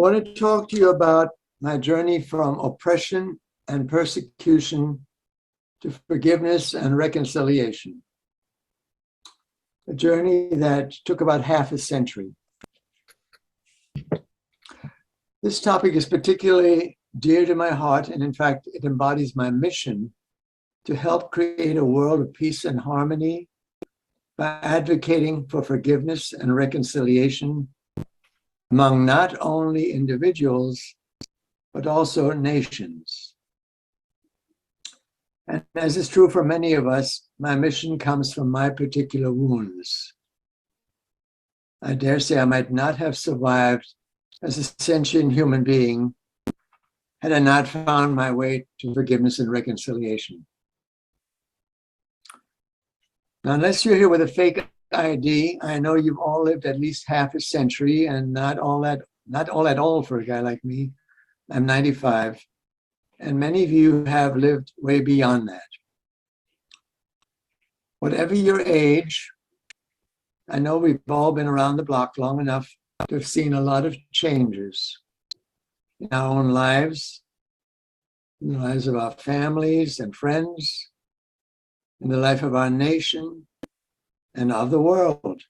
want to talk to you about my journey from oppression and persecution to forgiveness and reconciliation. A journey that took about half a century. This topic is particularly dear to my heart, and in fact, it embodies my mission to help create a world of peace and harmony by advocating for forgiveness and reconciliation among not only individuals, but also nations. And as is true for many of us, my mission comes from my particular wounds. I dare say I might not have survived as a sentient human being had I not found my way to forgiveness and reconciliation. Now, unless you're here with a fake ID, I know you've all lived at least half a century, and not all that old for a guy like me. I'm 95, and many of you have lived way beyond that. Whatever your age, I know we've all been around the block long enough to have seen a lot of changes in our own lives, in the lives of our families and friends, in the life of our nation and of the world.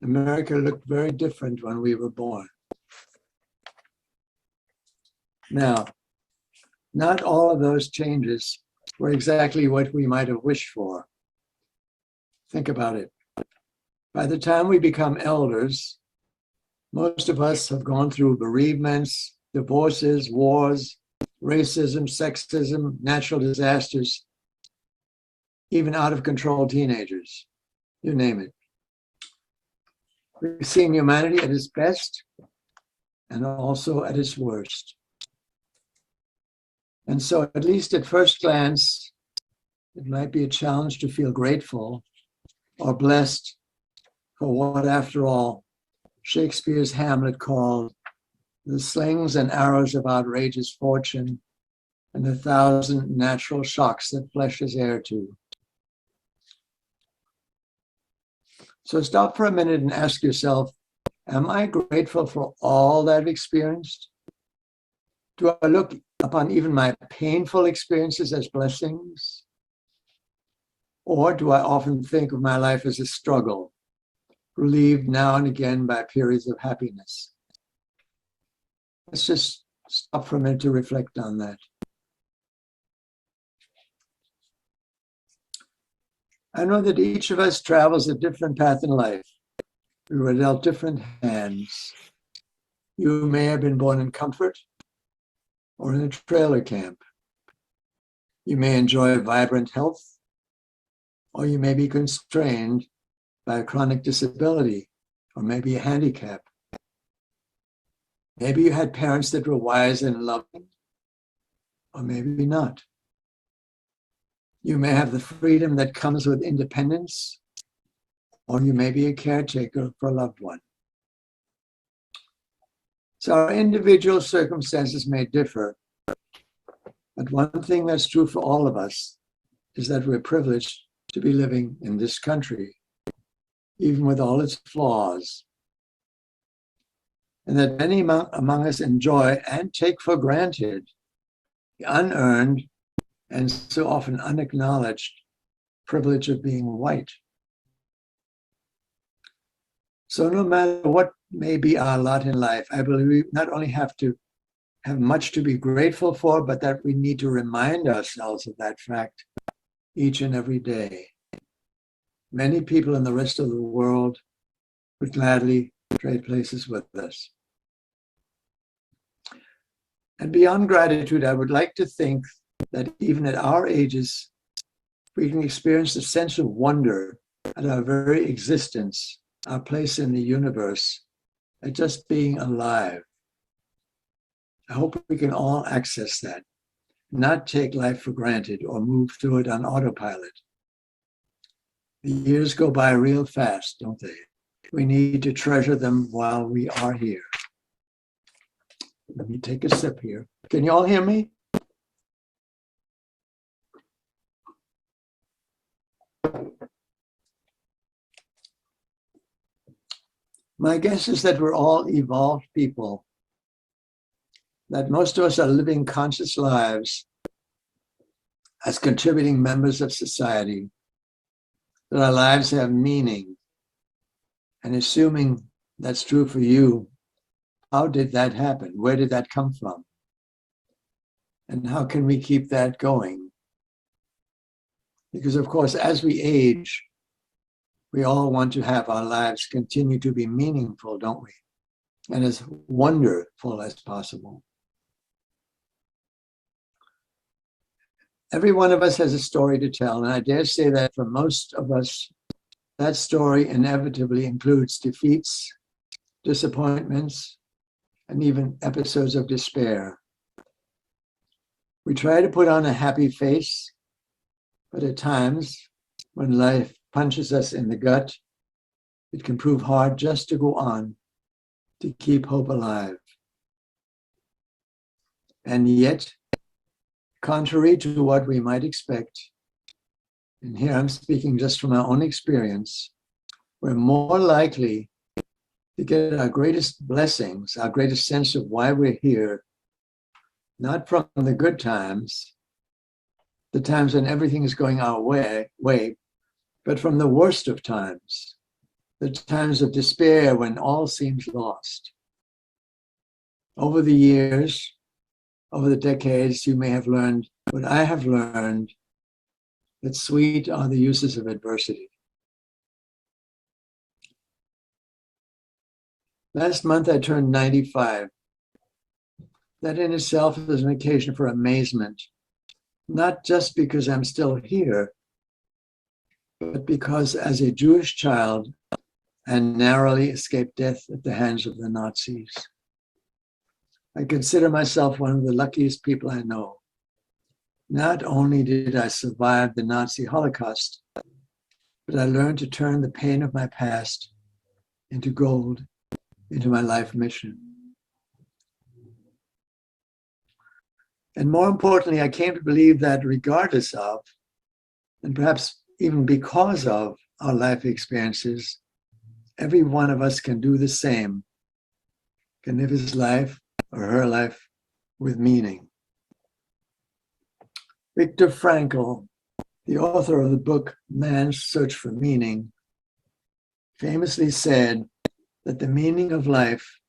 America looked very different when we were born. Now, not all of those changes were exactly what we might have wished for. Think about it. By the time we become elders, most of us have gone through bereavements, divorces, wars, racism, sexism, natural disasters, even out of control teenagers, you name it. We've seen humanity at its best and also at its worst. And so, at least at first glance, it might be a challenge to feel grateful or blessed for what, after all, Shakespeare's Hamlet called the slings and arrows of outrageous fortune and the thousand natural shocks that flesh is heir to. So stop for a minute and ask yourself, am I grateful for all that I've experienced? Do I look upon even my painful experiences as blessings? Or do I often think of my life as a struggle, relieved now and again by periods of happiness? Let's just stop for a minute to reflect on that. I know that each of us travels a different path in life. We were dealt different hands. You may have been born in comfort or in a trailer camp. You may enjoy vibrant health, or you may be constrained by a chronic disability, or maybe a handicap. Maybe you had parents that were wise and loving, or maybe not. You may have the freedom that comes with independence, or you may be a caretaker for a loved one. So our individual circumstances may differ, but one thing that's true for all of us is that we're privileged to be living in this country, even with all its flaws, and that many among us enjoy and take for granted the unearned and so often unacknowledged privilege of being white. So no matter what may be our lot in life, I believe we not only have to have much to be grateful for, but that we need to remind ourselves of that fact each and every day. Many people in the rest of the world would gladly trade places with us. And beyond gratitude, I would like to think that even at our ages, we can experience a sense of wonder at our very existence, our place in the universe, at just being alive. I hope we can all access that, not take life for granted or move through it on autopilot. The years go by real fast, don't they? We need to treasure them while we are here. Let me take a sip here. Can you all hear me? My guess is that we're all evolved people, that most of us are living conscious lives as contributing members of society, that our lives have meaning. And assuming that's true for you, how did that happen? Where did that come from? And how can we keep that going? Because, of course, as we age, we all want to have our lives continue to be meaningful, don't we? And as wonderful as possible. Every one of us has a story to tell, and I dare say that for most of us, that story inevitably includes defeats, disappointments, and even episodes of despair. We try to put on a happy face, but at times, when life punches us in the gut, it can prove hard just to go on, to keep hope alive. And yet, contrary to what we might expect, and here I'm speaking just from our own experience, we're more likely to get our greatest blessings, our greatest sense of why we're here, not from the good times, the times when everything is going our way, but from the worst of times, the times of despair when all seems lost. Over the years, over the decades, you may have learned what I have learned, that sweet are the uses of adversity. Last month, I turned 95. That in itself is an occasion for amazement, not just because I'm still here, but because as a Jewish child, I narrowly escaped death at the hands of the Nazis. I consider myself one of the luckiest people I know. Not only did I survive the Nazi Holocaust, but I learned to turn the pain of my past into gold, into my life mission. And more importantly, I came to believe that regardless of, and perhaps even because of our life experiences, every one of us can do the same, can live his life or her life with meaning. Viktor Frankl, the author of the book Man's Search for Meaning, famously said that the meaning of life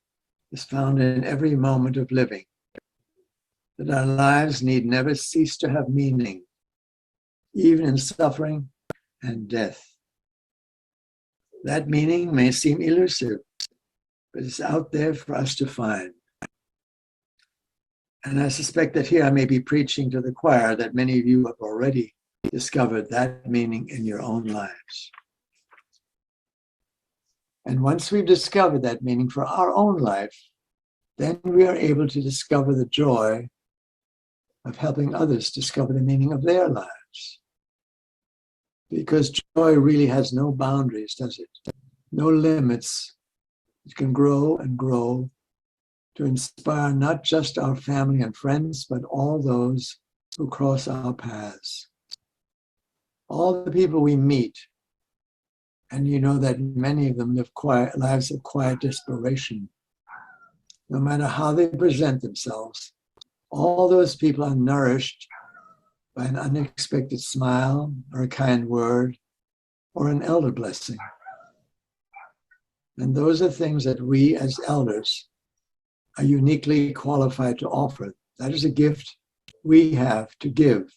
is found in every moment of living, that our lives need never cease to have meaning, even in suffering and death. That meaning may seem elusive, but it's out there for us to find. And I suspect that here I may be preaching to the choir that many of you have already discovered that meaning in your own lives. And once we've discovered that meaning for our own life, then we are able to discover the joy of helping others discover the meaning of their lives. Because joy really has no boundaries, does it? No limits. It can grow and grow to inspire not just our family and friends, but all those who cross our paths. All the people we meet, and you know that many of them live lives of quiet desperation. No matter how they present themselves, all those people are nourished by an unexpected smile or a kind word or an elder blessing. And those are things that we as elders are uniquely qualified to offer. That is a gift we have to give.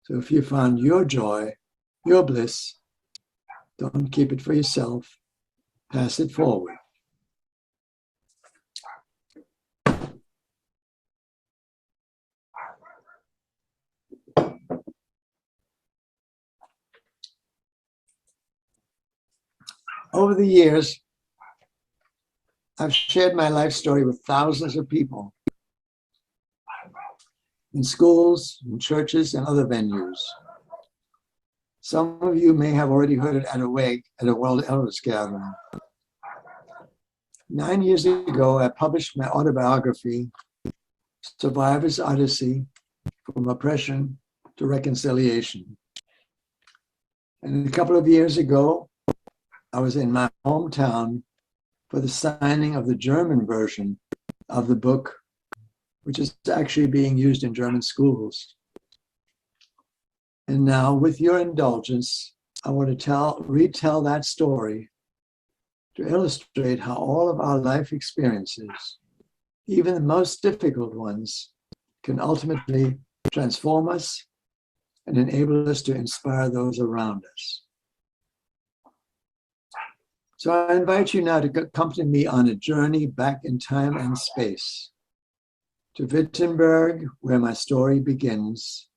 So if you found your joy, your bliss, don't keep it for yourself. Pass it forward. Over the years, I've shared my life story with thousands of people in schools, in churches, and other venues. Some of you may have already heard it at a wake at a World Elders Gathering. 9 years ago, I published my autobiography, Survivor's Odyssey, From Oppression to Reconciliation. And a couple of years ago, I was in my hometown for the signing of the German version of the book, which is actually being used in German schools. And now, with your indulgence, I want to retell that story to illustrate how all of our life experiences, even the most difficult ones, can ultimately transform us and enable us to inspire those around us. So I invite you now to accompany me on a journey back in time and space to Wittenberg, where my story begins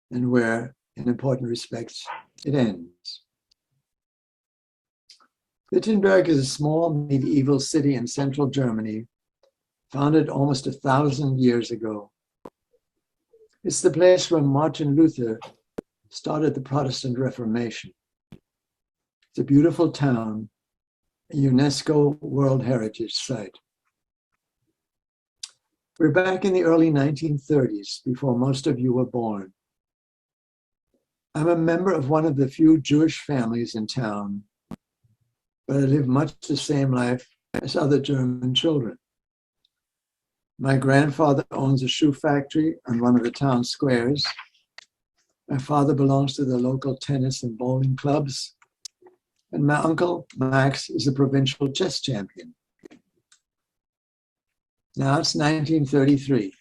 and where, in important respects, it ends. Wittenberg is a small medieval city in central Germany, founded almost 1,000 years ago. It's the place where Martin Luther started the Protestant Reformation. It's a beautiful town, a UNESCO World Heritage Site. We're back in the early 1930s, before most of you were born. I'm a member of one of the few Jewish families in town, but I live much the same life as other German children. My grandfather owns a shoe factory on one of the town squares. My father belongs to the local tennis and bowling clubs. And my uncle, Max, is a provincial chess champion. Now it's 1933.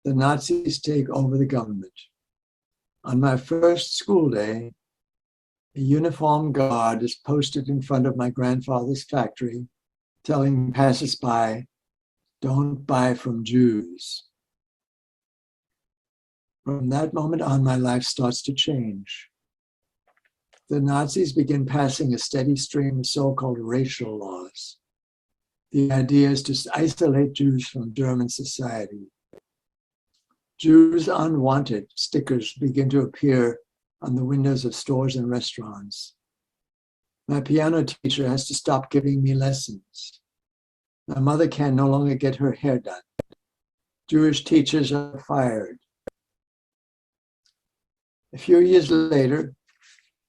The Nazis take over the government. On my first school day, a uniformed guard is posted in front of my grandfather's factory, telling passers-by, "Don't buy from Jews." From that moment on, my life starts to change. The Nazis begin passing a steady stream of so-called racial laws. The idea is to isolate Jews from German society. Jews unwanted stickers begin to appear on the windows of stores and restaurants. My piano teacher has to stop giving me lessons. My mother can no longer get her hair done. Jewish teachers are fired. A few years later,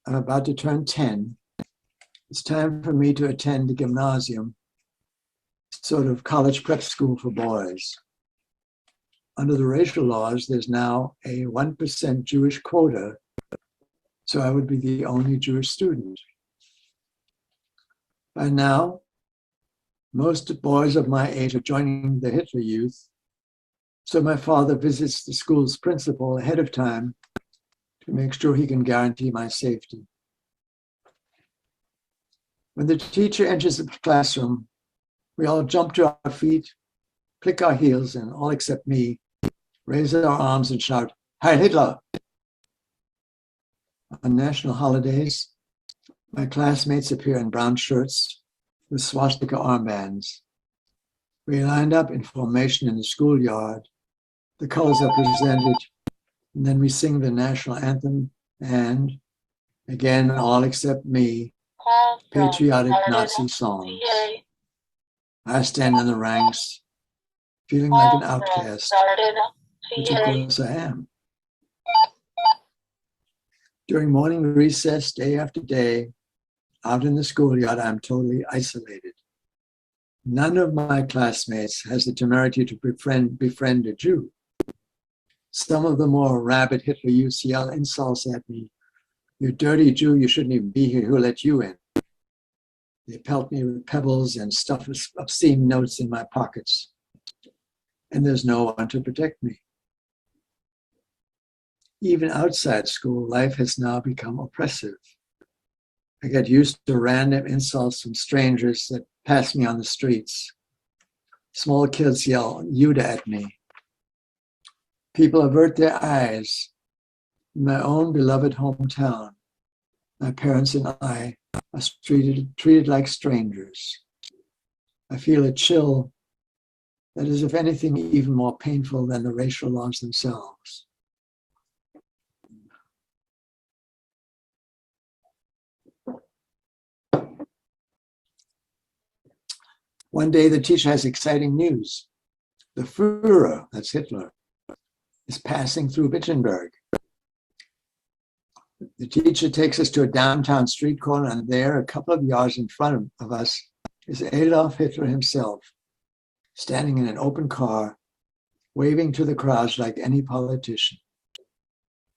I'm about to turn 10. It's time for me to attend the gymnasium, sort of college prep school for boys. Under the racial laws, there's now a 1% Jewish quota, so I would be the only Jewish student. By now, most boys of my age are joining the Hitler Youth, so my father visits the school's principal ahead of time to make sure he can guarantee my safety. When the teacher enters the classroom, we all jump to our feet, click our heels, and all except me, raise our arms and shout, "Heil Hitler!" On national holidays, my classmates appear in brown shirts with swastika armbands. We lined up in formation in the schoolyard. The colors are presented, and then we sing the national anthem and, again, all except me, patriotic Nazi songs. I stand in the ranks, feeling like an outcast, which of course I am. During morning recess, day after day, out in the schoolyard, I'm totally isolated. None of my classmates has the temerity to befriend a Jew. Some of the more rabid Hitler Youths yell insults at me. "You dirty Jew, you shouldn't even be here. Who let you in?" They pelt me with pebbles and stuff obscene notes in my pockets. And there's no one to protect me. Even outside school, life has now become oppressive. I get used to random insults from strangers that pass me on the streets. Small kids yell "Jude" at me. People avert their eyes. In my own beloved hometown, my parents and I are treated like strangers. I feel a chill that is, if anything, even more painful than the racial laws themselves. One day, the teacher has exciting news. The Führer, that's Hitler, is passing through Wittenberg. The teacher takes us to a downtown street corner, and there, a couple of yards in front of us, is Adolf Hitler himself, standing in an open car, waving to the crowds like any politician.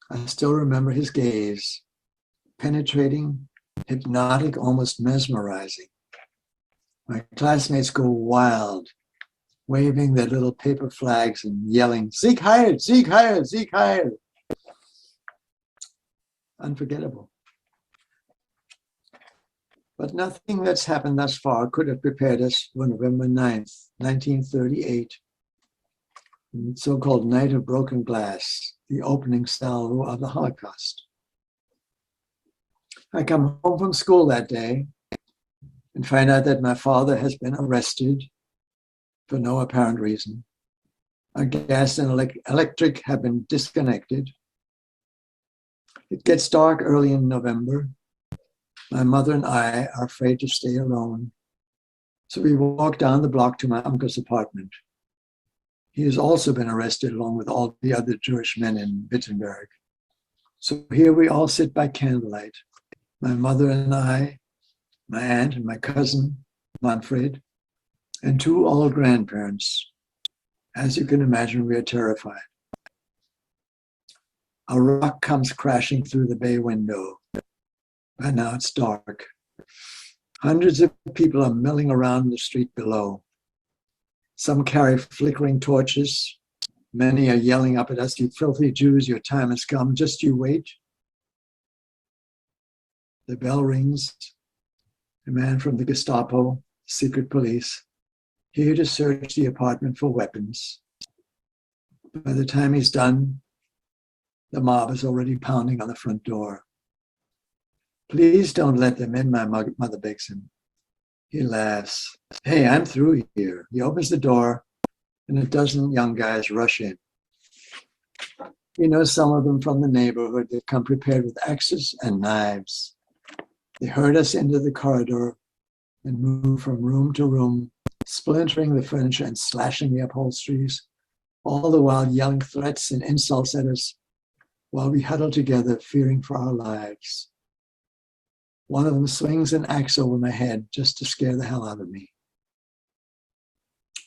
I still remember his gaze, penetrating, hypnotic, almost mesmerizing. My classmates go wild, waving their little paper flags and yelling, Sieg Heil, Sieg Heil, Sieg Heil. Unforgettable. But nothing that's happened thus far could have prepared us for November 9th, 1938, the so-called Night of Broken Glass, the opening salvo of the Holocaust. I come home from school that day and find out that my father has been arrested for no apparent reason. Our gas and electric have been disconnected. It gets dark early in November. My mother and I are afraid to stay alone. So we walk down the block to my uncle's apartment. He has also been arrested along with all the other Jewish men in Wittenberg. So here we all sit by candlelight. My mother and I, my aunt and my cousin, Manfred, and two old grandparents. As you can imagine, we are terrified. A rock comes crashing through the bay window. By now it's dark. Hundreds of people are milling around the street below. Some carry flickering torches. Many are yelling up at us, you filthy Jews, your time has come, just you wait. The bell rings. A man from the Gestapo, secret police, here to search the apartment for weapons. By the time he's done, the mob is already pounding on the front door. Please don't let them in, my mother begs him. He laughs. Hey, I'm through here. He opens the door and a dozen young guys rush in. He knows some of them from the neighborhood. They've come prepared with axes and knives. They herd us into the corridor and move from room to room, splintering the furniture and slashing the upholsteries, all the while yelling threats and insults at us while we huddle together, fearing for our lives. One of them swings an axe over my head just to scare the hell out of me.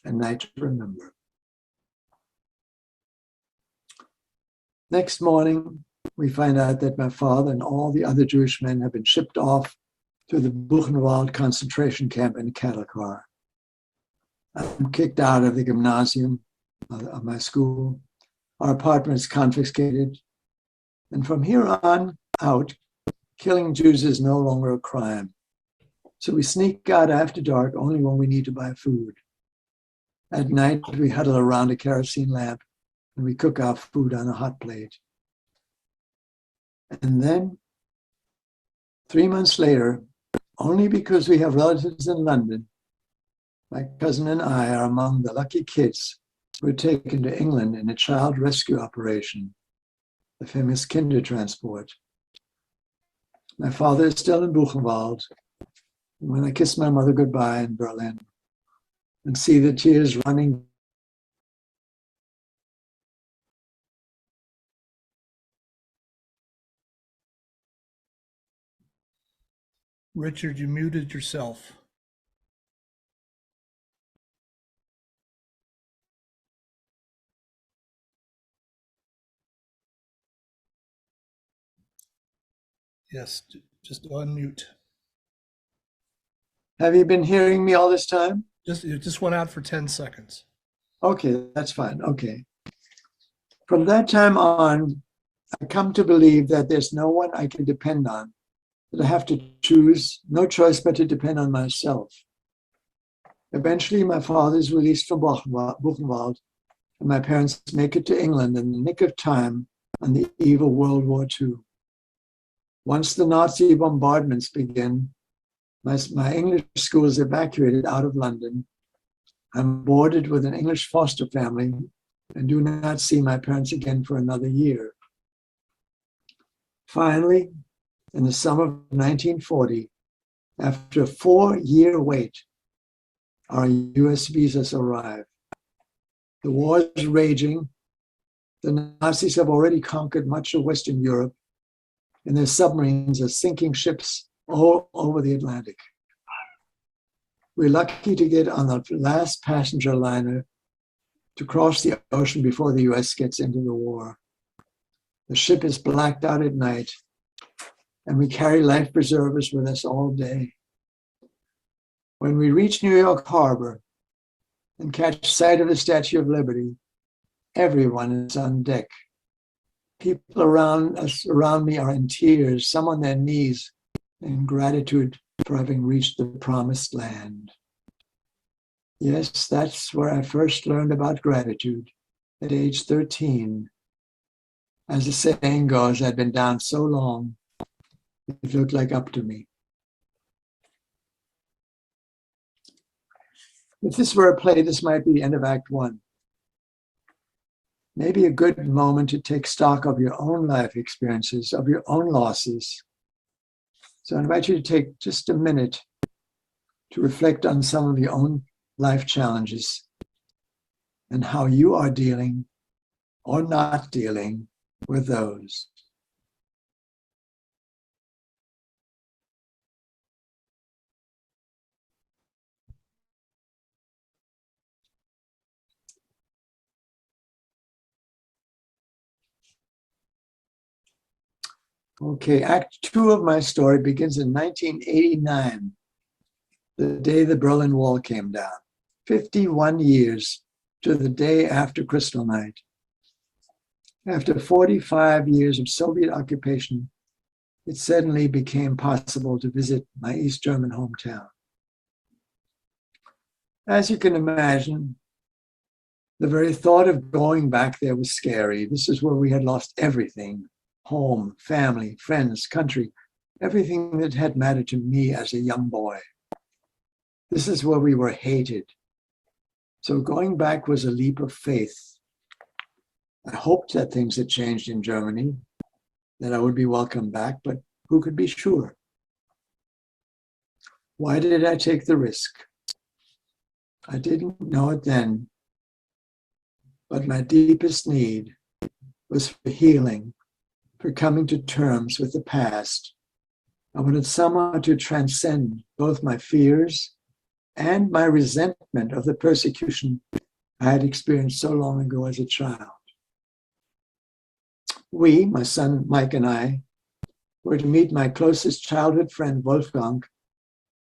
A night to remember. Next morning, we find out that my father and all the other Jewish men have been shipped off to the Buchenwald concentration camp in a cattle car. I'm kicked out of the gymnasium of my school. Our apartment is confiscated. And from here on out, killing Jews is no longer a crime. So we sneak out after dark only when we need to buy food. At night, we huddle around a kerosene lamp and we cook our food on a hot plate. And then, 3 months later, only because we have relatives in London, my cousin and I are among the lucky kids who were taken to England in a child rescue operation, the famous Kindertransport. My father is still in Buchenwald. And when I kiss my mother goodbye in Berlin and see the tears running, Richard, you muted yourself. Yes, just unmute. have you been hearing me all this time? It just went out for 10 seconds. Okay, that's fine. Okay. From that time on, I come to believe that there's no one I can depend on, that I have to choose, no choice but to depend on myself. Eventually, my father is released from Buchenwald, and my parents make it to England in the nick of time on the eve of World War II. Once the Nazi bombardments begin, my English school is evacuated out of London. I'm boarded with an English foster family and do not see my parents again for another year. Finally, in the summer of 1940, after a 4-year wait, our US visas arrive. The war is raging. The Nazis have already conquered much of Western Europe, and their submarines are sinking ships all over the Atlantic. We're lucky to get on the last passenger liner to cross the ocean before the US gets into the war. The ship is blacked out at night, and we carry life preservers with us all day. When we reach New York Harbor and catch sight of the Statue of Liberty, everyone is on deck. People around me are in tears, some on their knees, in gratitude for having reached the promised land. Yes, that's where I first learned about gratitude, at age 13. As the saying goes, I'd been down so long, it looked like up to me. If this were a play, this might be the end of Act 1. Maybe a good moment to take stock of your own life experiences, of your own losses. So I invite you to take just a minute to reflect on some of your own life challenges and how you are dealing or not dealing with those. Okay, Act 2 of my story begins in 1989, the day the Berlin Wall came down, 51 years to the day after Kristallnacht. After 45 years of Soviet occupation, it suddenly became possible to visit my East German hometown. As you can imagine, the very thought of going back there was scary. This is where we had lost everything: home, family, friends, country, everything that had mattered to me as a young boy. This is where we were hated. So going back was a leap of faith. I hoped that things had changed in Germany, that I would be welcomed back, but who could be sure? Why did I take the risk? I didn't know it then, but my deepest need was for healing, for coming to terms with the past. I wanted someone to transcend both my fears and my resentment of the persecution I had experienced so long ago as a child. We, my son Mike and I, were to meet my closest childhood friend Wolfgang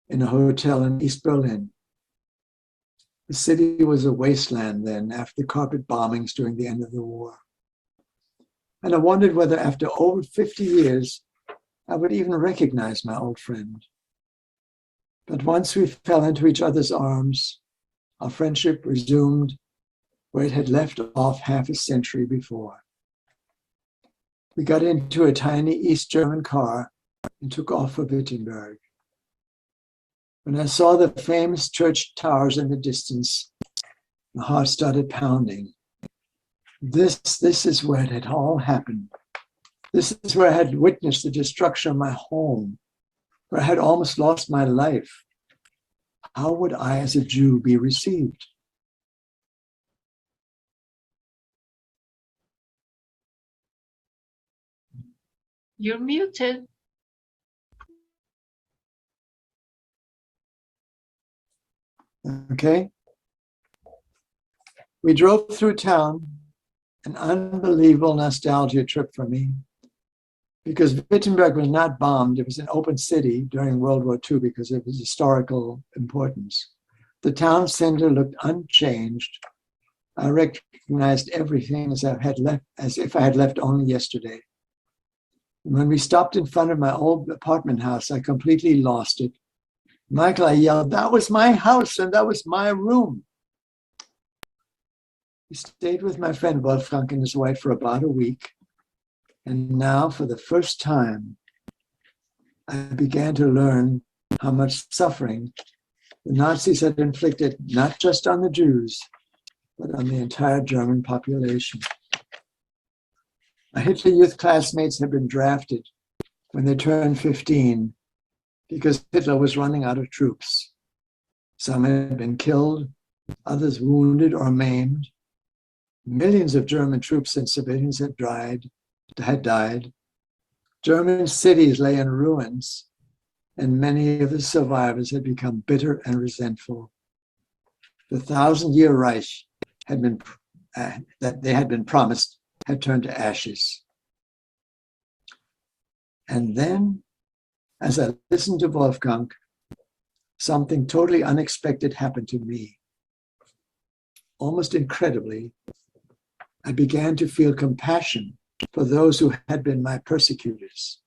in a hotel in East Berlin. The city was a wasteland then after the carpet bombings during the end of the war. And I wondered whether after over 50 years, I would even recognize my old friend. But once we fell into each other's arms, our friendship resumed where it had left off half a century before. We got into a tiny East German car and took off for Wittenberg. When I saw the famous church towers in the distance, my heart started pounding. This is where it had all happened. This is where I had witnessed the destruction of my home, where I had almost lost my life. How would I, as a Jew, be received? You're muted. Okay. We drove through town, an unbelievable nostalgia trip for me, because Wittenberg was not bombed. It was an open city during World War II because of its historical importance. The town center looked unchanged. I recognized everything as if I had left only yesterday. And when we stopped in front of my old apartment house, I completely lost it. Michael, I yelled, "That was my house and that was my room." I stayed with my friend Wolfgang and his wife for about a week. And now, for the first time, I began to learn how much suffering the Nazis had inflicted, not just on the Jews, but on the entire German population. My Hitler Youth classmates had been drafted when they turned 15 because Hitler was running out of troops. Some had been killed, others wounded or maimed. Millions of German troops and civilians had died. German cities lay in ruins, and many of the survivors had become bitter and resentful. The 1,000-year Reich had been that they had been promised had turned to ashes. And then, as I listened to Wolfgang, something totally unexpected happened to me. Almost incredibly, I began to feel compassion for those who had been my persecutors.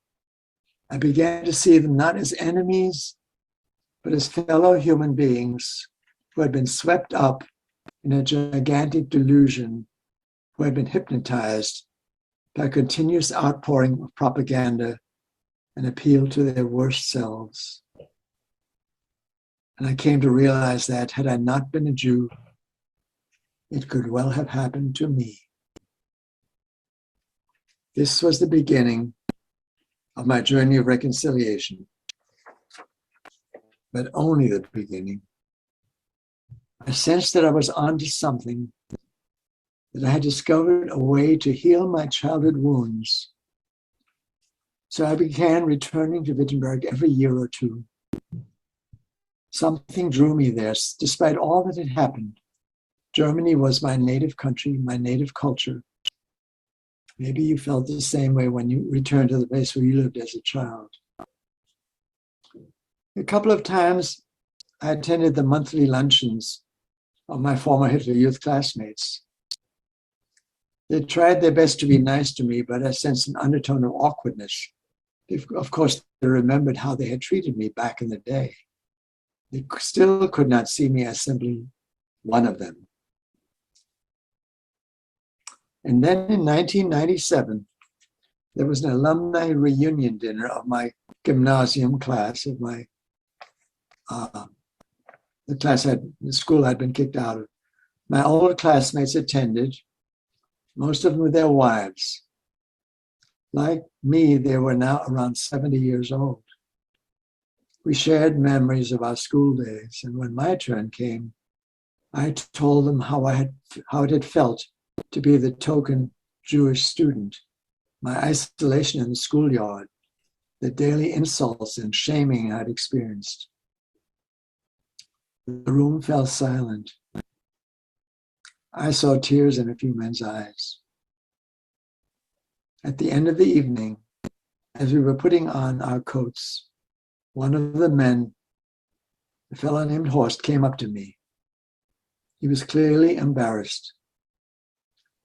I began to see them not as enemies, but as fellow human beings who had been swept up in a gigantic delusion, who had been hypnotized by a continuous outpouring of propaganda and appeal to their worst selves. And I came to realize that had I not been a Jew, it could well have happened to me. This was the beginning of my journey of reconciliation, but only the beginning. I sensed that I was onto something, that I had discovered a way to heal my childhood wounds. So I began returning to Wittenberg every year or two. Something drew me there, despite all that had happened. Germany was my native country, my native culture. Maybe you felt the same way when you returned to the place where you lived as a child. A couple of times I attended the monthly luncheons of my former Hitler Youth classmates. They tried their best to be nice to me, but I sensed an undertone of awkwardness. Of course, they remembered how they had treated me back in the day. They still could not see me as simply one of them. And then in 1997, there was an alumni reunion dinner of my gymnasium class, of my the school I'd been kicked out of. My old classmates attended, most of them with their wives. Like me, they were now around 70 years old. We shared memories of our school days, and when my turn came, I told them how it had felt to be the token Jewish student, my isolation in the schoolyard, the daily insults and shaming I'd experienced. The room fell silent. I saw tears in a few men's eyes. At the end of the evening, as we were putting on our coats, one of the men, a fellow named Horst, came up to me. He was clearly embarrassed.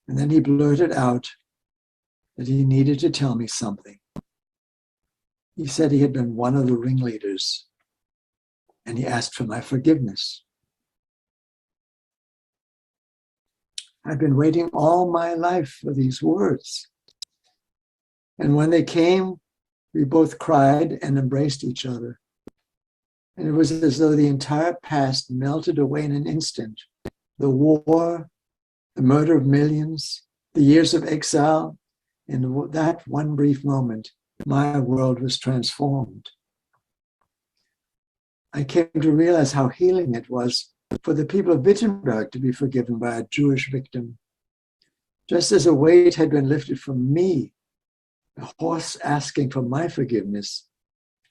And then he blurted out that he needed to tell me something. He said he had been one of the ringleaders, and he asked for my forgiveness. I'd been waiting all my life for these words. And when they came, we both cried and embraced each other. And it was as though the entire past melted away in an instant. The war, the murder of millions, the years of exile, in that one brief moment, my world was transformed. I came to realize how healing it was for the people of Wittenberg to be forgiven by a Jewish victim. Just as a weight had been lifted from me, a horse asking for my forgiveness,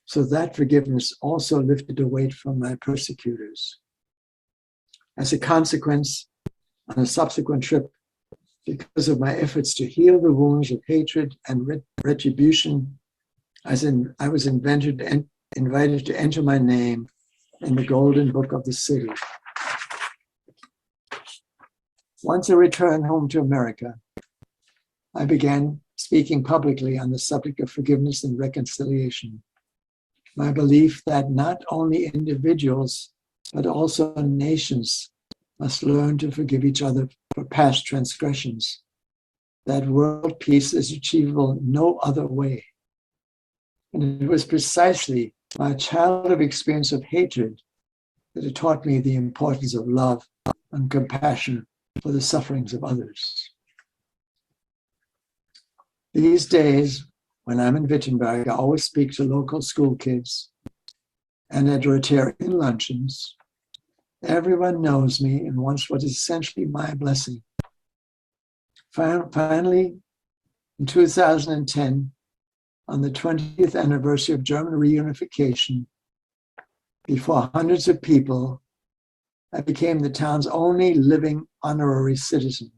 so that forgiveness also lifted a weight from my persecutors. As a consequence, on a subsequent trip, because of my efforts to heal the wounds of hatred and retribution, I was invited to enter my name in the Golden Book of the City. Once I returned home to America, I began speaking publicly on the subject of forgiveness and reconciliation. My belief that not only individuals, but also nations must learn to forgive each other for past transgressions. That world peace is achievable no other way. And it was precisely my childhood experience of hatred that had taught me the importance of love and compassion for the sufferings of others. These days, when I'm in Wittenberg, I always speak to local school kids and at Rotarian luncheons. Everyone knows me and wants what is essentially my blessing. Finally, in 2010, on the 20th anniversary of German reunification, before hundreds of people, I became the town's only living honorary citizen.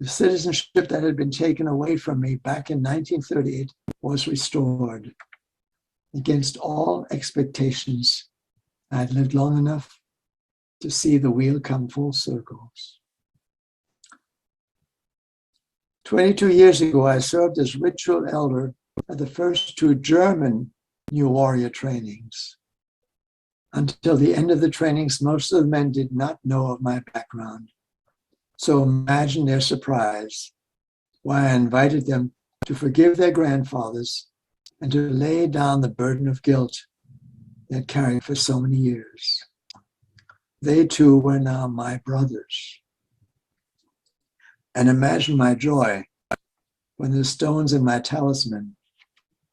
The citizenship that had been taken away from me back in 1938 was restored. Against all expectations, I had lived long enough to see the wheel come full circles. 22 years ago, I served as ritual elder at the first two German New Warrior trainings. Until the end of the trainings, most of the men did not know of my background. So imagine their surprise why I invited them to forgive their grandfathers and to lay down the burden of guilt they had carried for so many years. They too were now my brothers. And imagine my joy when the stones in my talisman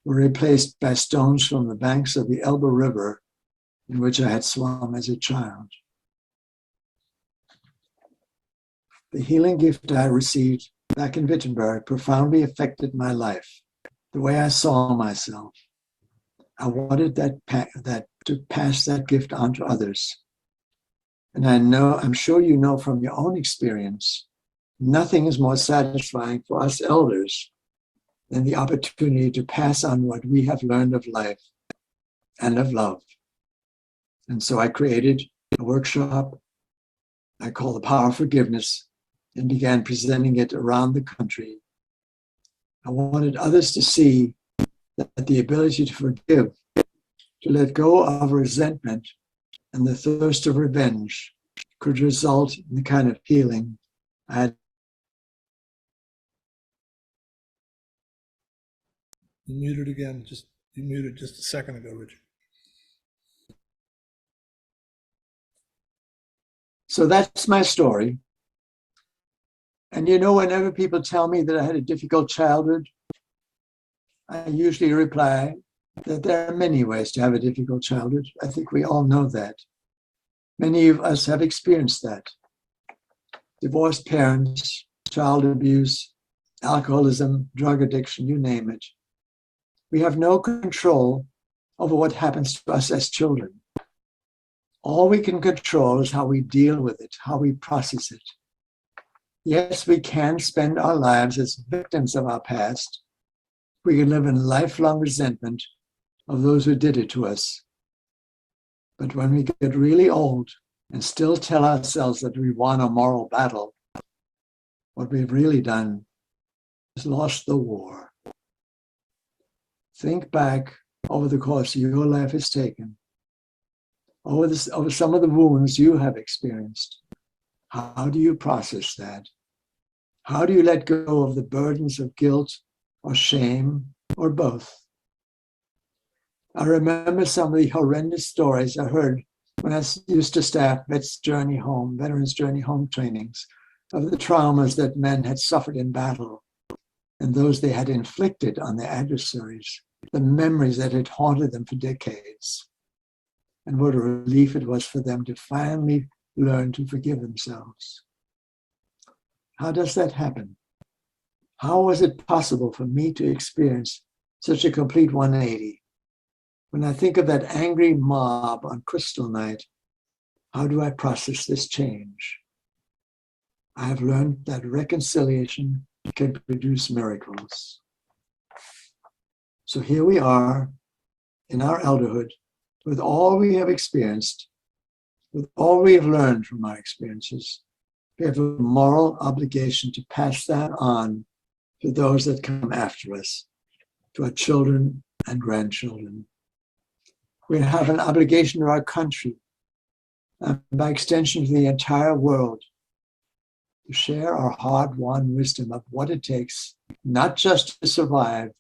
were replaced by stones from the banks of the Elbe River in which I had swum as a child. The healing gift I received back in Wittenberg profoundly affected my life, the way I saw myself. I wanted to pass that gift on to others. And I'm sure you know from your own experience, nothing is more satisfying for us elders than the opportunity to pass on what we have learned of life and of love. And so I created a workshop I call The Power of Forgiveness and began presenting it around the country. I wanted others to see that the ability to forgive, to let go of resentment and the thirst of revenge could result in the kind of healing I had. You muted again. You muted just a second ago, Richard. So that's my story. And you know, whenever people tell me that I had a difficult childhood, I usually reply that there are many ways to have a difficult childhood. I think we all know that. Many of us have experienced that. Divorced parents, child abuse, alcoholism, drug addiction, you name it. We have no control over what happens to us as children. All we can control is how we deal with it, how we process it. Yes, we can spend our lives as victims of our past. We can live in lifelong resentment of those who did it to us. But when we get really old and still tell ourselves that we won a moral battle, what we've really done is lost the war. Think back over the course your life has taken, over some of the wounds you have experienced. How do you process that? How do you let go of the burdens of guilt or shame or both? I remember some of the horrendous stories I heard when I used to staff Veterans Journey Home trainings of the traumas that men had suffered in battle and those they had inflicted on their adversaries, the memories that had haunted them for decades. And what a relief it was for them to finally learn to forgive themselves. How does that happen? How was it possible for me to experience such a complete 180? When I think of that angry mob on Crystal Night, how do I process this change? I have learned that reconciliation can produce miracles. So here we are in our elderhood, with all we have experienced, with all we have learned from our experiences. We have a moral obligation to pass that on to those that come after us, to our children and grandchildren. We have an obligation to our country, and by extension to the entire world, to share our hard-won wisdom of what it takes, not just to survive,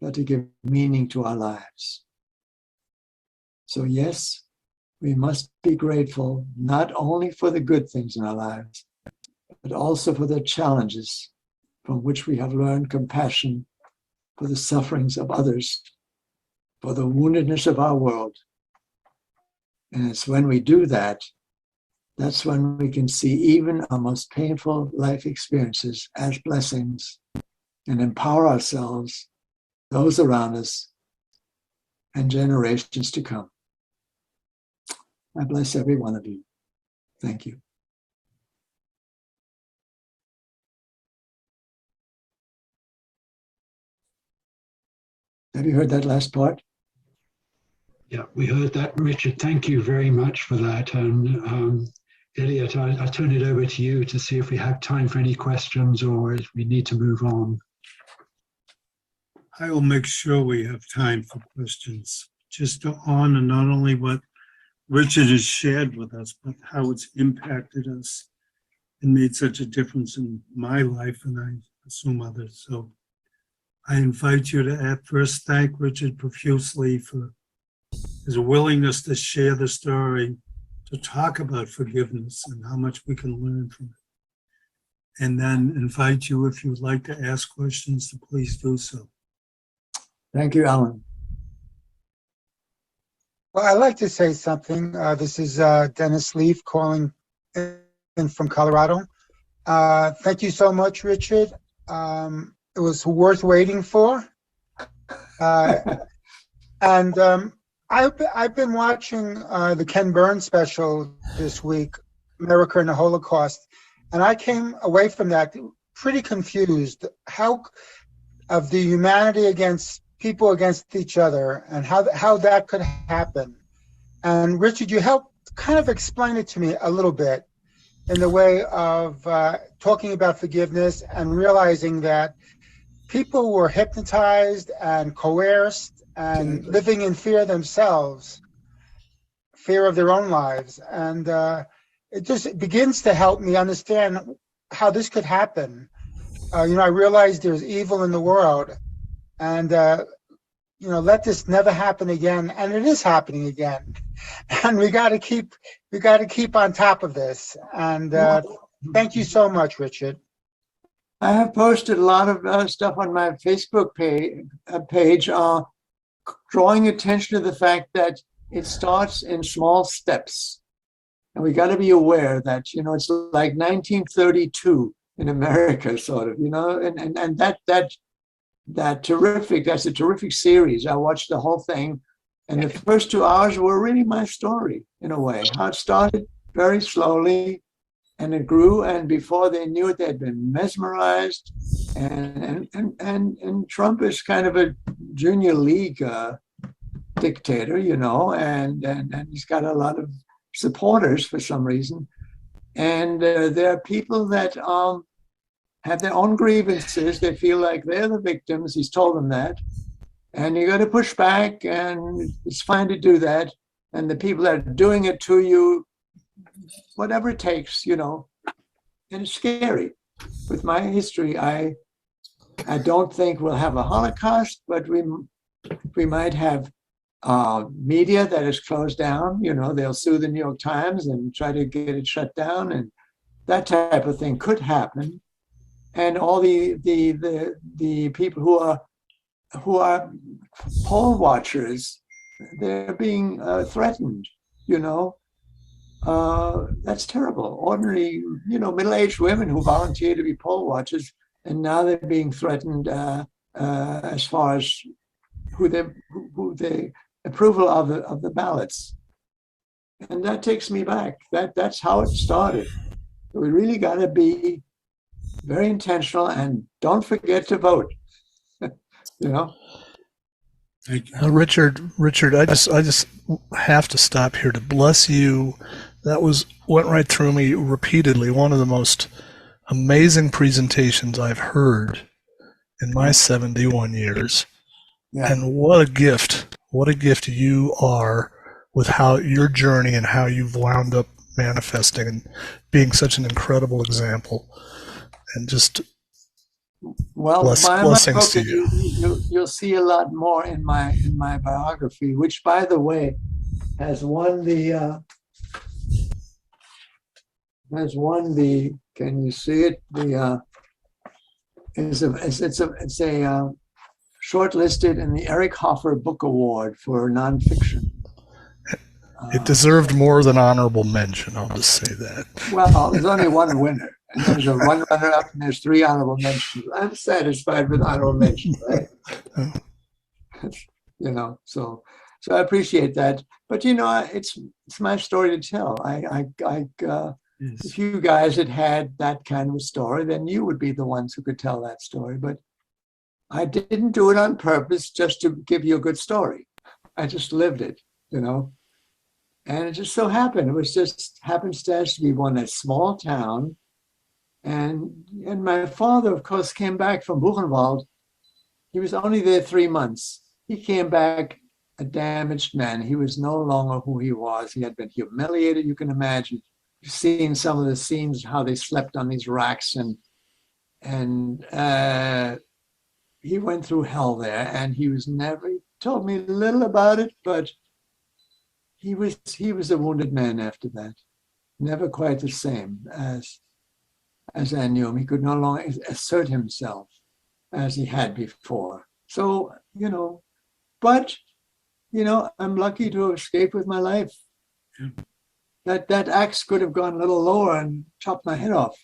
but to give meaning to our lives. So yes, we must be grateful not only for the good things in our lives, but also for the challenges from which we have learned compassion for the sufferings of others, for the woundedness of our world. And it's when we do that, that's when we can see even our most painful life experiences as blessings and empower ourselves those around us, and generations to come. I bless every one of you. Thank you. Have you heard that last part? Yeah, we heard that, Richard. Thank you very much for that. And Elliot, I turn it over to you to see if we have time for any questions or if we need to move on. I will make sure we have time for questions. Just to honor not only what Richard has shared with us, but how it's impacted us and made such a difference in my life, and I assume others. So I invite you to at first thank Richard profusely for his willingness to share the story, to talk about forgiveness and how much we can learn from it. And then invite you, if you would like to ask questions, to please do so. Thank you, Alan. Well, I'd like to say something. This is Dennis Leaf calling in from Colorado. Thank you so much, Richard. It was worth waiting for. And I've been watching the Ken Burns special this week, America and the Holocaust, and I came away from that pretty confused. How of the humanity against people against each other, and how that could happen. And Richard, you helped kind of explain it to me a little bit in the way of talking about forgiveness and realizing that people were hypnotized and coerced and living in fear themselves, fear of their own lives. And it just begins to help me understand how this could happen. I realized there's evil in the world, and let this never happen again. And it is happening again, and we got to keep on top of this. And thank you so much, Richard. I have posted a lot of stuff on my Facebook page, drawing attention to the fact that it starts in small steps, and we got to be aware that it's like 1932 in America, sort of, and that's a terrific series. I watched the whole thing, and the first 2 hours were really my story in a way. How it started very slowly, and it grew, and before they knew it, they'd been mesmerized. And Trump is kind of a junior league dictator, and he's got a lot of supporters for some reason. And there are people that have their own grievances. They feel like they're the victims. He's told them that. And you got to push back, and it's fine to do that. And the people that are doing it to you, whatever it takes, and it's scary. With my history, I don't think we'll have a Holocaust, but we might have media that is closed down. They'll sue the New York Times and try to get it shut down, and that type of thing could happen. And all the people who are poll watchers, they're being threatened. That's terrible. Ordinary, middle-aged women who volunteer to be poll watchers, and now they're being threatened as far as who the approval of the ballots. And that takes me back. That's how it started. We really got to be very intentional, and don't forget to vote. Thank you. Richard, I just have to stop here to bless you. That went right through me repeatedly. One of the most amazing presentations I've heard in my 71 years. Yeah. And what a gift you are with how your journey and how you've wound up manifesting and being such an incredible example. And just blessings to you. You'll see a lot more in my biography, which, by the way, has won the. Can you see it? It's shortlisted in the Eric Hoffer Book Award for nonfiction. It deserved more than honorable mention. I'll just say that. Well, there's only one winner. And there's a one runner-up, and there's 3 honorable mentions. I'm satisfied with honorable mentions, right? So I appreciate that. But it's my story to tell. Yes. If you guys had that kind of a story, then you would be the ones who could tell that story. But I didn't do it on purpose just to give you a good story. I just lived it. And it just so happened. It was just happenstance to be one in a small town. And my father, of course, came back from Buchenwald. He was only there 3 months. He came back a damaged man. He was no longer who he was. He had been humiliated, you can imagine. You've seen some of the scenes, how they slept on these racks, and he went through hell there. And he told me little about it, but he was a wounded man after that. Never quite the same as I knew him. He could no longer assert himself as he had before. So, but, I'm lucky to have escaped with my life. Yeah. That axe could have gone a little lower and chopped my head off,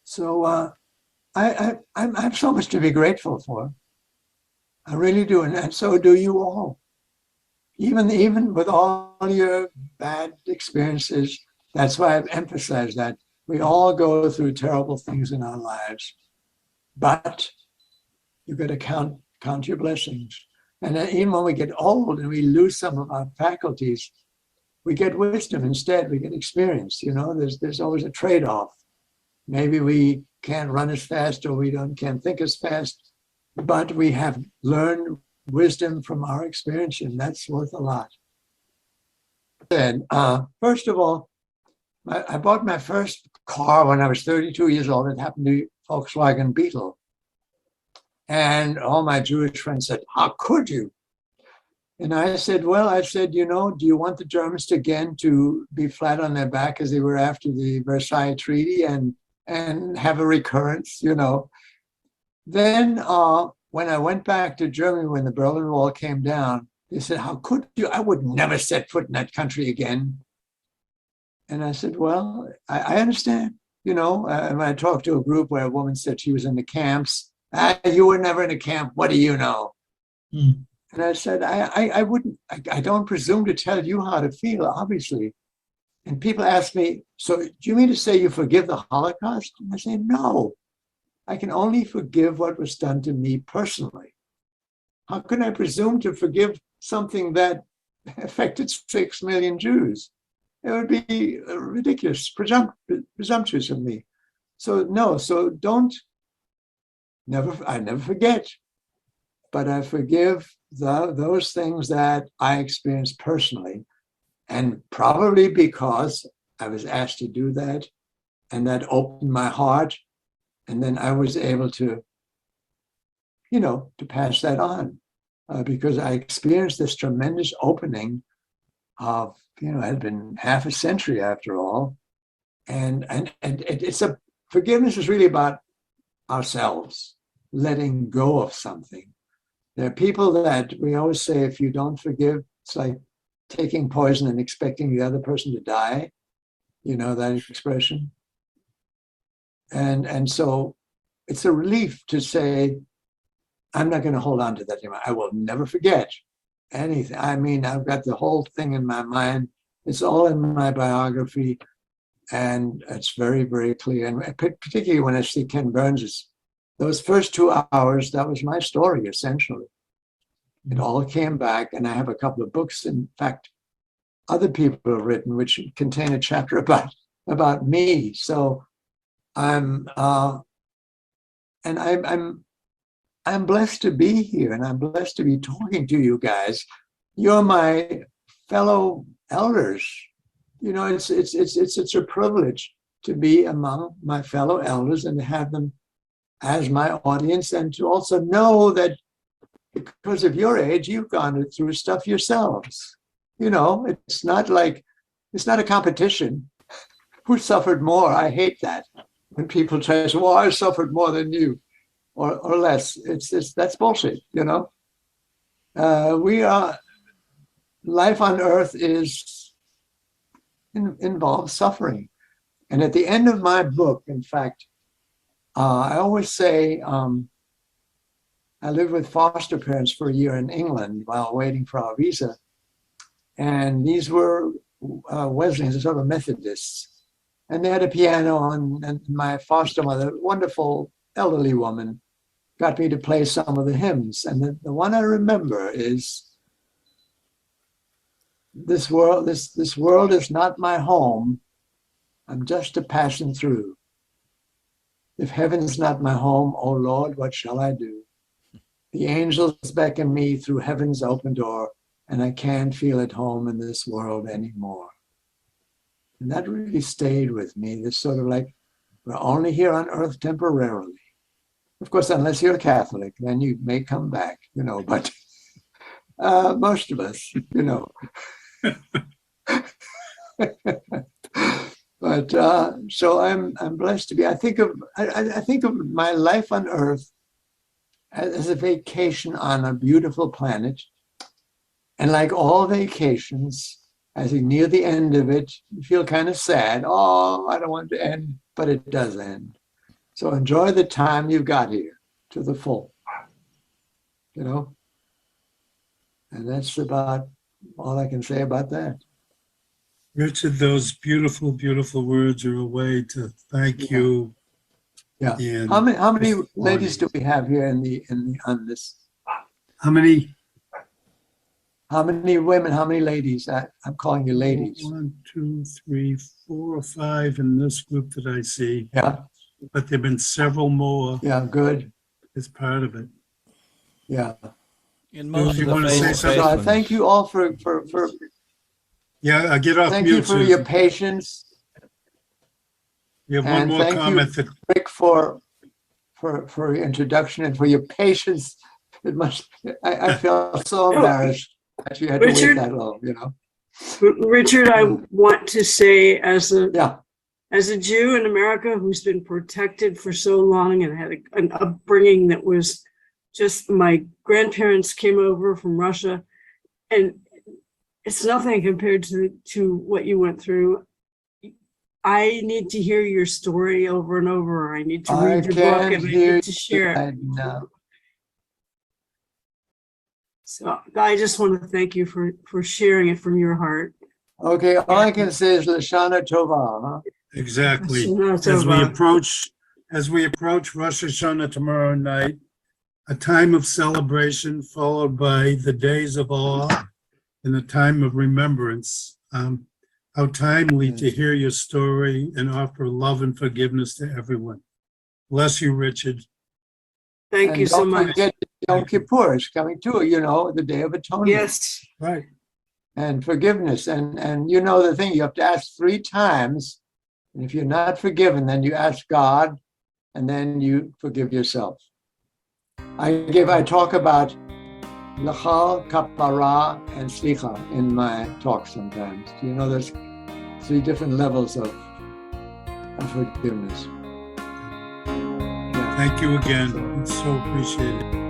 So I have so much to be grateful for. I really do. And so do you all. Even with all your bad experiences, that's why I've emphasized that. We all go through terrible things in our lives, but you've got to count your blessings. And then even when we get old and we lose some of our faculties, we get wisdom instead. We get experience. There's always a trade-off. Maybe we can't run as fast, or we can't think as fast, but we have learned wisdom from our experience, and that's worth a lot. And first of all, I bought my first car when I was 32 years old. It happened to be a Volkswagen Beetle. And all my Jewish friends said, "How could you?" And I said, do you want the Germans again to be flat on their back as they were after the Versailles Treaty and have a recurrence, Then when I went back to Germany, when the Berlin Wall came down, they said, "How could you? I would never set foot in that country again." And I said, well, I understand, when I talked to a group where a woman said she was in the camps, "You were never in a camp. What do you know?" Mm. And I said, I don't presume to tell you how to feel, obviously. And people ask me, "So do you mean to say you forgive the Holocaust?" And I say, no, I can only forgive what was done to me personally. How can I presume to forgive something that affected 6 million Jews? It would be ridiculous, presumptuous of me. So no, I never forget, but I forgive those things that I experienced personally, and probably because I was asked to do that, and that opened my heart, and then I was able to, to pass that on, because I experienced this tremendous opening of, it had been half a century after all, and forgiveness is really about ourselves, letting go of something. There are people that we always say, if you don't forgive, it's like taking poison and expecting the other person to die. You know that expression? And so it's a relief to say, I'm not going to hold on to that anymore. I will never forget anything. I mean, I've got the whole thing in my mind. It's all in my biography, and it's very, very clear. And particularly when I see Ken Burns, those first 2 hours, that was my story, essentially. It all came back, and I have a couple of books, in fact, other people have written, which contain a chapter about me. So I'm blessed to be here, and I'm blessed to be talking to you guys. You're my fellow elders. It's a privilege to be among my fellow elders and to have them as my audience, and to also know that because of your age, you've gone through stuff yourselves. It's not a competition. Who suffered more? I hate that. When people try to say, "Well, I suffered more than you," or less. That's bullshit, life on earth involves suffering. And at the end of my book, in fact, I always say, I lived with foster parents for a year in England while waiting for our visa. And these were Wesleyans, sort of Methodists. And they had a piano, and my foster mother, wonderful elderly woman, got me to play some of the hymns. And the one I remember is, this world is not my home. I'm just a passing through. If heaven's not my home, oh Lord, what shall I do? The angels beckon me through heaven's open door, and I can't feel at home in this world anymore. And that really stayed with me. This sort of like, we're only here on earth temporarily. Of course, unless you're Catholic, then you may come back, but most of us, But so I'm blessed to be. I think of my life on Earth as a vacation on a beautiful planet, and like all vacations, as you near the end of it, you feel kind of sad. Oh, I don't want it to end, but it does end. So enjoy the time you've got here to the full. And that's about all I can say about that. Richard, those beautiful, beautiful words are a way to thank you. Yeah. And How many ladies do we have here on this? How many? How many women? How many ladies? I'm calling you ladies. 1, 2, 3, 4 or 5 in this group that I see. Yeah. But there've been several more Yeah. Good. as part of it. Yeah. In most You of the wanna say faithful something? So I faithfulness. thank you all for Yeah, I get off thank mute. you for Susan. your patience, You have one and more thank you, comment that Rick, for your introduction and for your patience. It must. I feel so embarrassed that you had to wait Richard? that long. Richard, I want to say, as a Yeah. Jew in America who's been protected for so long and had an upbringing that was just, my grandparents came over from Russia, and it's nothing compared to what you went through. I need to hear your story over and over. I need to read your book, and I need to share it. So I just want to thank you for sharing it from your heart. Okay. All I can say is Lashana Tova. Huh? exactly Lashana as we Tova. approach Rosh Hashanah tomorrow night, a time of celebration followed by the days of awe and a time of remembrance. How timely to hear your story and offer love and forgiveness to everyone. Bless you, Richard. Thank you so Don't much. forget Yom Kippur is coming too. The Day of Atonement. Yes. Right. And forgiveness. And the thing, you have to ask 3 times. And if you're not forgiven, then you ask God, and then you forgive yourself. I talk about Lachal, Kapara, and Slicha in my talk sometimes. There's 3 different levels of forgiveness. Yeah. Thank you again. It's so appreciated.